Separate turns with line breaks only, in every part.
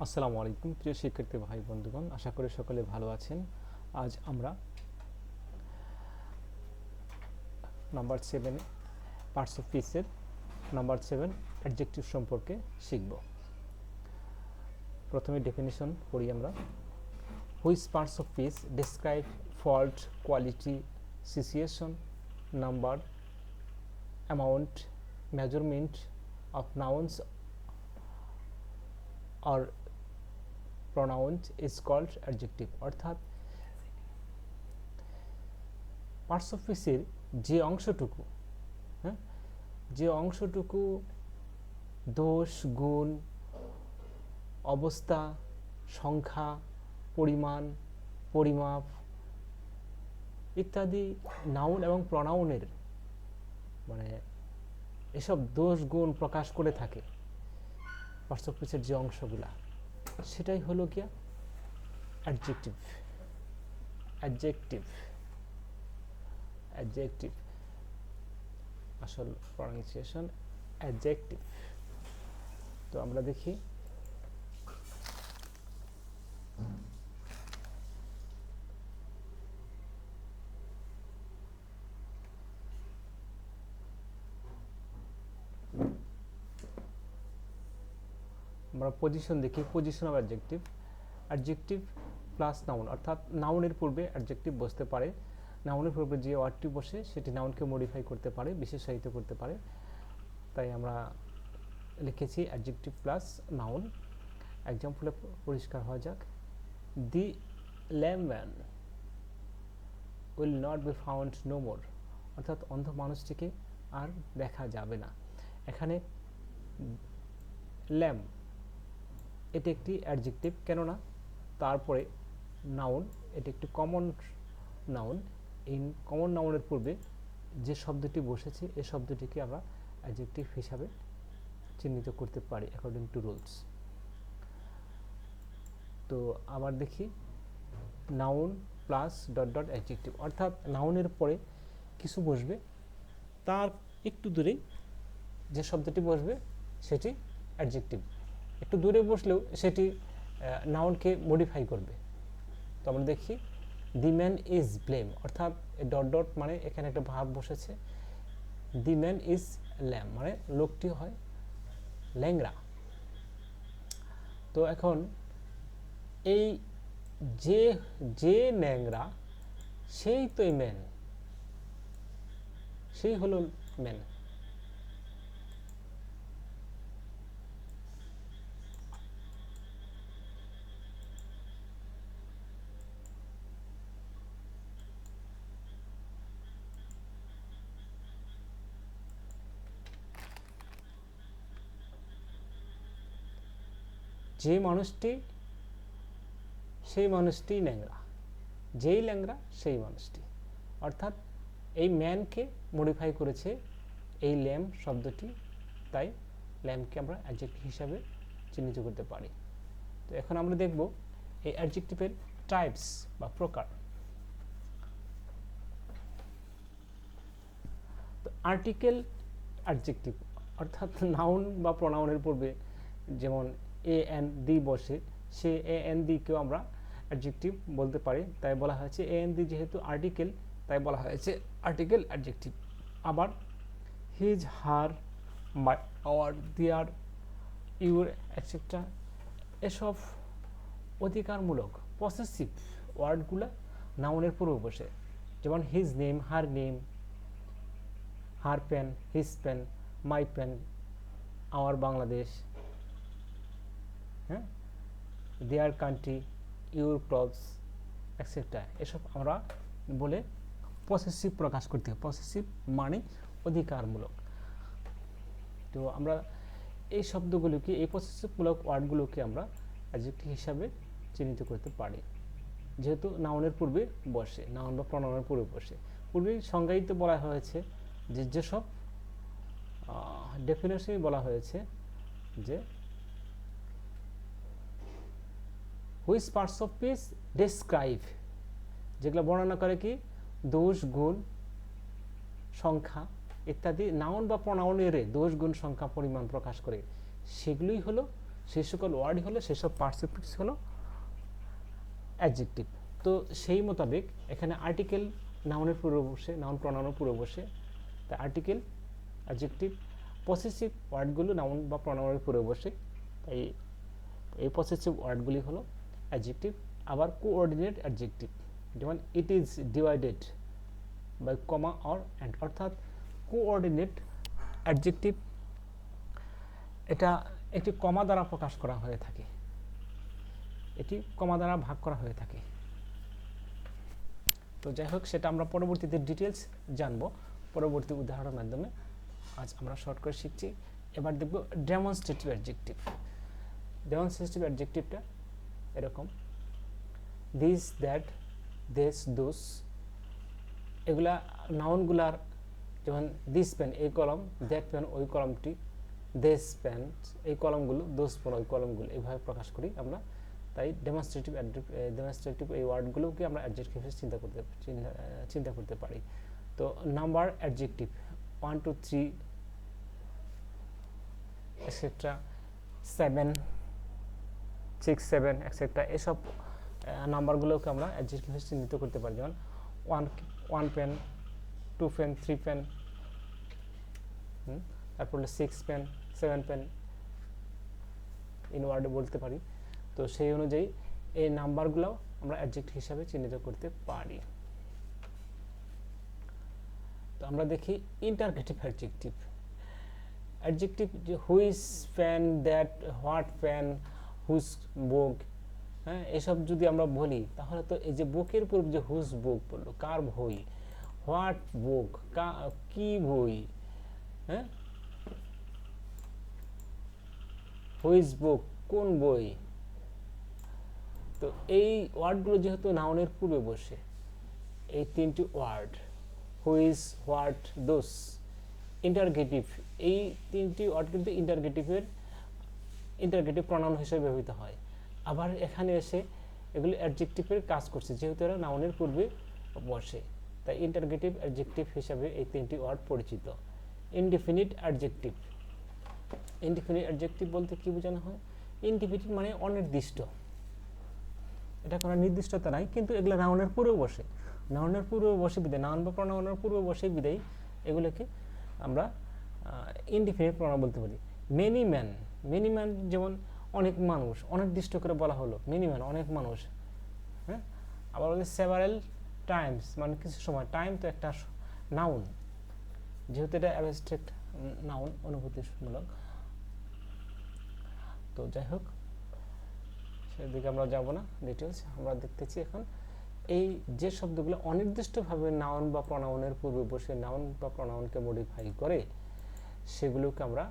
আসসালামু আলাইকুম প্রিয় শিক্ষার্থী ভাই বন্ধুগণ, আশা করি সকলে ভালো আছেন। আজ আমরা নাম্বার 7 পার্টস অফ স্পিচের নাম্বার 7 অ্যাডজেক্টিভ সম্পর্কে শিখব। প্রথমে ডেফিনিশন পড়ি আমরা। Which parts of speech describe fault, quality, situation, number, amount, measurement of nouns or pronouns is called adjective। অর্থাৎ পার্টস অফ স্পিচের যে অংশটুকু যে অংশটুকু দোষ, গুণ, অবস্থা, সংখ্যা, পরিমাণ, পরিমাপ ইত্যাদি নাউন এবং প্রনাউনের এসব দোষ গুণ প্রকাশ করে থাকে, পার্টস অফ স্পিচের যে অংশগুলা, সেটাই হলো কি অ্যাডজেক্টিভ। অ্যাডজেক্টিভ অ্যাডজেক্টিভ আসল প্রনাউন্সিয়েশন অ্যাডজেক্টিভ। তো আমরা দেখি আমরা পজিশন দেখি। Position of adjective. Adjective plus noun, অর্থাৎ নাউনের পূর্বে অ্যাডজেক্টিভ বসতে পারে। নাউনের পূর্বে যে ওয়ার্ডটি বসে সেটি নাউনকে মডিফাই করতে পারে, বিশেষায়িত করতে পারে। তাই আমরা লিখেছি অ্যাডজেক্টিভ প্লাস নাউন। এক্সাম্পলে পরিষ্কার হওয়া যাক। The lame man will not be found no more, অর্থাৎ অন্ধ মানুষটিকে আর দেখা যাবে না। এখানে ল্যাম এটি একটি অ্যাডজেক্টিভ, কেননা তারপরে নাউন, এটি একটি কমন নাউন। এই কমন নাউনের পূর্বে যে শব্দটি বসেছে এই শব্দটিকে আমরা অ্যাডজেক্টিভ হিসাবে চিহ্নিত করতে পারি অ্যাকর্ডিং টু রুলস। তো আবার দেখি noun plus dot dot adjective, অর্থাৎ নাউনের পরে কিছু বসবে, তার একটু দূরেই যে শব্দটি বসবে সেটি অ্যাডজেক্টিভ। একটু দূরে বসলেও সেটি নাউনকে মডিফাই করবে। তো আমরা দেখি দি ম্যান ইজ ব্লেম, অর্থাৎ ডট ডট মানে এখানে একটা ভাব বসেছে। দি ম্যান ইজ ল্যাম মানে লোকটি হয় ল্যাংড়া। তো এখন এই যে যে ল্যাংড়া সেই তো এই ম্যান, সেই হলো ম্যান। যে মানুষটি সেই মানুষটি ল্যাংড়া, যেই ল্যাংড়া সেই মানুষটি, অর্থাৎ এই ম্যানকে মডিফাই করেছে এই ল্যাম শব্দটি, তাই ল্যামকে আমরা অ্যাডজেক্টিভ হিসাবে চিহ্নিত করতে পারি। তো এখন আমরা দেখব এই অ্যাডজেক্টিভের টাইপস বা প্রকার। তো আর্টিকেল অ্যাডজেক্টিভ, অর্থাৎ নাউন বা প্রনাউনের পূর্বে যেমন এ এন দি বসে, সে এ এন দিকেও আমরা অ্যাডজেক্টিভ বলতে পারি। তাই বলা হয়েছে এ এন দি যেহেতু আর্টিকেল, তাই বলা হয়েছে আর্টিকেল অ্যাডজেক্টিভ। আবার his, her, my, our, their, your etcetera এসব অধিকারমূলক পসেসিভ ওয়ার্ডগুলো নাউনের পূর্বে বসে, যেমন his name, her name, her pen, his pen, my pen, our Bangladesh, হ্যাঁ, their country, your clothes etcetera এসব আমরা বলে পসেসিভ প্রকাশ করতে হবে। পসেসিভ মানে অধিকারমূলক। তো আমরা এই শব্দগুলোকে, এই পসেসিভমূলক ওয়ার্ডগুলোকে আমরা অ্যাডজেক্টিভ হিসাবে চিহ্নিত করতে পারি, যেহেতু নাউনের পূর্বে বসে, নাউন বা প্রনাউনের পূর্বে বসে। পূর্বে সংজ্ঞায়িত বলা হয়েছে যে যেসব ডেফিনেশনে বলা হয়েছে যে which parts of speech describe, যেগুলো বর্ণনা করে কি দোষ, গুণ, সংখ্যা ইত্যাদি নাউন বা প্রনাউনের দোষ, গুণ, সংখ্যা, পরিমাণ প্রকাশ করে, সেগুলোই হলো সেই সকল ওয়ার্ডই হলো, সেই সব পার্টিসিপেন্টস হলো অ্যাডজেক্টিভ। তো সেই মোতাবেক এখানে আর্টিকেল নাউনের পূর্বে বসে, নাউন প্রনাউনের পূর্বে বসে, তাই আর্টিকেল, অ্যাডজেক্টিভ, পসেসিভ ওয়ার্ডগুলো নাউন বা প্রনাউনের পূর্বে বসে, তাই এই পসেসিভ ওয়ার্ডগুলি হলো অ্যাডজেক্টিভ। আবার কোঅর্ডিনেট অ্যাডজেক্টিভ, যেমন it is divided by comma or and, অর্থাৎ কোঅর্ডিনেট অ্যাডজেক্টিভ এটা একটি কমা দ্বারা প্রকাশ করা হয়ে থাকে, এটি কমা দ্বারা ভাগ করা হয়ে থাকে। তো যাই হোক, সেটা আমরা পরবর্তীতে ডিটেলস জানবো পরবর্তী উদাহরণের মাধ্যমে। আজ আমরা শর্ট করে শিখছি। এবার দেখব ডেমনস্ট্রেটিভ অ্যাডজেক্টিভ। ডেমনস্ট্রেটিভ অ্যাডজেক্টিভটা এরকম: দিস, দ্যাট, দেস, দোস, এগুলা নাউনগুলার, যেমন দিস পেন এই কলম, দ্যাট পেন ওই কলমটি, দেস পেন এই কলমগুলো, দোস পেন ওই কলমগুলো, এইভাবে প্রকাশ করি আমরা। তাই ডেমনস্ট্রেটিভ এই ওয়ার্ডগুলোকে আমরা অ্যাডজেক্টিভ হিসেবে চিন্তা করতে পারি। তো নাম্বার অ্যাডজেক্টিভ 1 2 3 এটসেট্রা, 7 6 7 এটসেট্রা, এসব নাম্বারগুলোকে আমরা অ্যাডজেক্টিভ হিসেবে চিহ্নিত করতে পারি। যেমন 1 পেন, 2 পেন, 3 পেন, তারপর 6 পেন, 7 পেন ইন ওয়ার্ডে বলতে পারি। তো সেই অনুযায়ী এই নাম্বারগুলো আমরা অ্যাডজেক্টিভ হিসাবে চিহ্নিত করতে পারি। তো আমরা দেখি ইন্টারগেটিভ অ্যাডজেক্টিভ। অ্যাডজেক্টিভ যে which pen, that, what pen, whose book, হ্যাঁ, এসব যদি আমরা বলি তাহলে তো এই যে বুকের পূর্বে যে হুজ বুক বললো, কার বই, হোয়াট বুক, কি বই, হ্যাঁ, হুইজ বুক কোন বই। তো এই ওয়ার্ডগুলো যেহেতু নাউনের পূর্বে বসে, এই তিনটি word which, what, those, interrogative, এই তিনটি ওয়ার্ড কিন্তু ইন্টারগেটিভ প্রনাউন হিসেবে ব্যবহৃত হয়। আবার এখানে এসে এগুলি অ্যাডজেক্টিভের কাজ করছে, যেহেতু এরা নাউনের পূর্বে বসে, তাই ইন্টারগেটিভ অ্যাডজেক্টিভ হিসাবে এই তিনটি ওয়ার্ড পরিচিত। Indefinite adjective. ইনডিফিনিট অ্যাডজেক্টিভ বলতে কি বোঝানো হয়? ইনডিফিনিট মানে অনির্দিষ্ট, এটা কোনো নির্দিষ্টতা নাই, কিন্তু এগুলো নাউনের পূর্বে বসে, নাউনের পূর্বে বসে বিদায়, নাউন বা প্রনাউনের পূর্বে বসে বিদায় এগুলোকে আমরা ইনডিফিনিট প্রনাউন বলতে পারি। মেনি ম্যান, মেনি ম্যান যেমন অনেক মানুষ, অনির্দিষ্ট করে বলা হলো মেনি ম্যান, অনেক মানুষ, হ্যাঁ। আবার বলে সেভারাল টাইমস, মানে কিছু সময়, টাইম তো একটা নাউন, যেহেতু এটা অ্যাবস্ট্রাক্ট নাউন, অনুভূতিমূলক। তো যাই হোক, সেদিকে আমরা যাব না ডিটেলস, আমরা দেখতেছি এখন এই যে শব্দগুলো অনির্দিষ্টভাবে নাউন বা প্রনাউনের পূর্বে বসে নাউন বা প্রনাউনকে মডিফাই করে, সেগুলোকে আমরা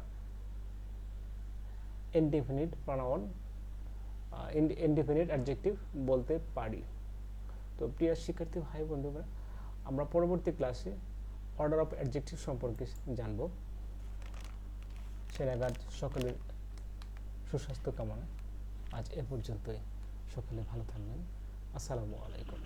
ইনডিফিনিট প্রনাউন, ইনডিফিনিট অ্যাডজেক্টিভ বলতে পারি। তো প্রিয় শিক্ষার্থী ভাই বন্ধুরা, আমরা পরবর্তী ক্লাসে অর্ডার অফ অ্যাডজেক্টিভ সম্পর্কে জানব। সে নাগাদ সকলের সুস্বাস্থ্য কামনা। আজ এ পর্যন্তই, সকলে ভালো থাকবেন। আসসালামু আলাইকুম।